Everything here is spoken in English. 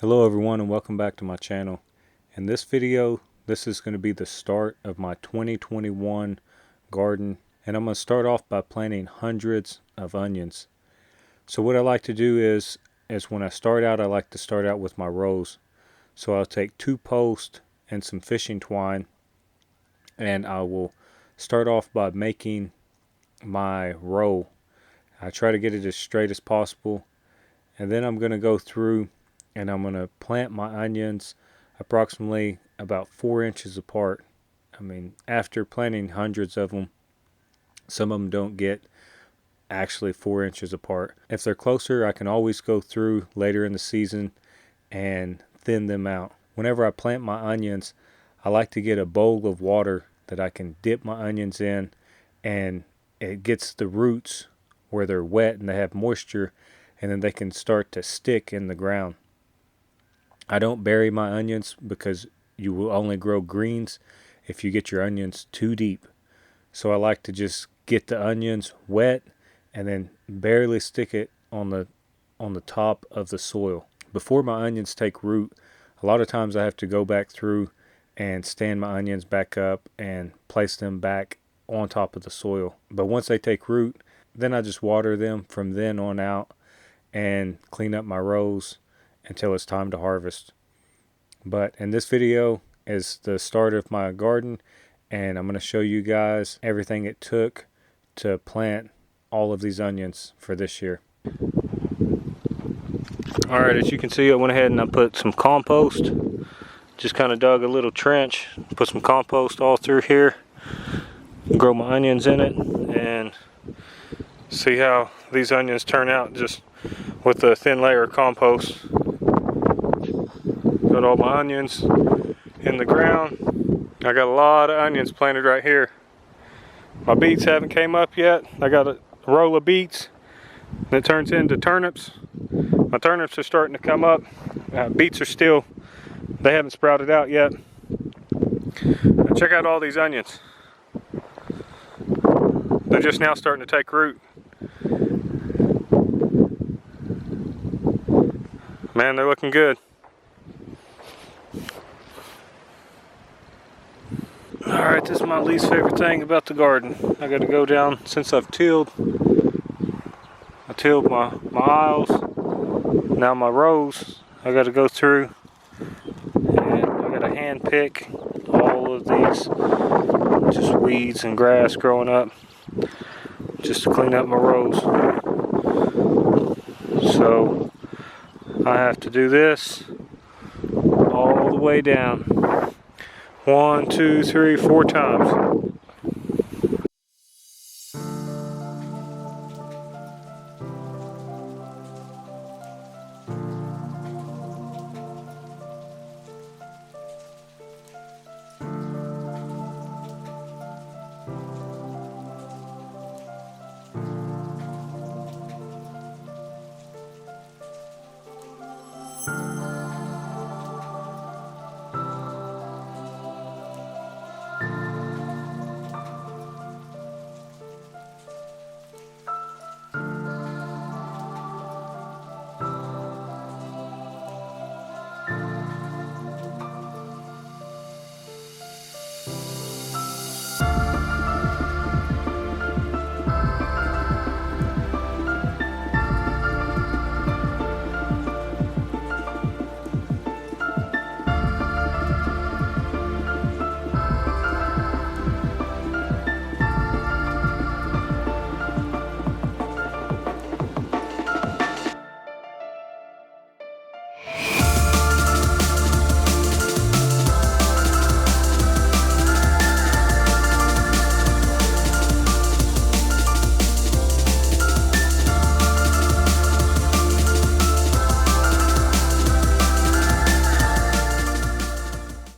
Hello everyone and welcome back to my channel. In this video, this is going to be the start of my 2021 garden, and I'm going to start off by planting hundreds of onions. So what I like to do is when I start out, I like to start out with my rows. So I'll take 2 posts and some fishing twine, and I will start off by making my row. I try to get it as straight as possible, and then I'm going to go through and I'm going to plant my onions approximately about 4 inches apart. I mean, after planting hundreds of them, some of them don't get actually 4 inches apart. If they're closer, I can always go through later in the season and thin them out. Whenever I plant my onions, I like to get a bowl of water that I can dip my onions in, and it gets the roots where they're wet and they have moisture, and then they can start to stick in the ground. I don't bury my onions because you will only grow greens if you get your onions too deep. So I like to just get the onions wet and then barely stick it on the top of the soil. Before my onions take root, a lot of times I have to go back through and stand my onions back up and place them back on top of the soil. But once they take root, then I just water them from then on out and clean up my rows until it's time to harvest. But in this video is the start of my garden, and I'm going to show you guys everything it took to plant all of these onions for this year. Alright, as you can see, I went ahead and I put some compost. Just kind of dug a little trench, put some compost all through here, grow my onions in it, and see how these onions turn out just with a thin layer of compost. Got all my onions in the ground. I got a lot of onions planted right here. My beets haven't came up yet. I got a row of beets that turns into turnips. My turnips are starting to come up. Beets are still, they haven't sprouted out yet. Now check out all these onions. They're just now starting to take root. Man, they're looking good. Alright, this is my least favorite thing about the garden. I got to go down, since I tilled my aisles, now my rows, I got to go through and I got to hand pick all of these just weeds and grass growing up just to clean up my rows. So I have to do this all the way down 1, 2, 3, 4 times.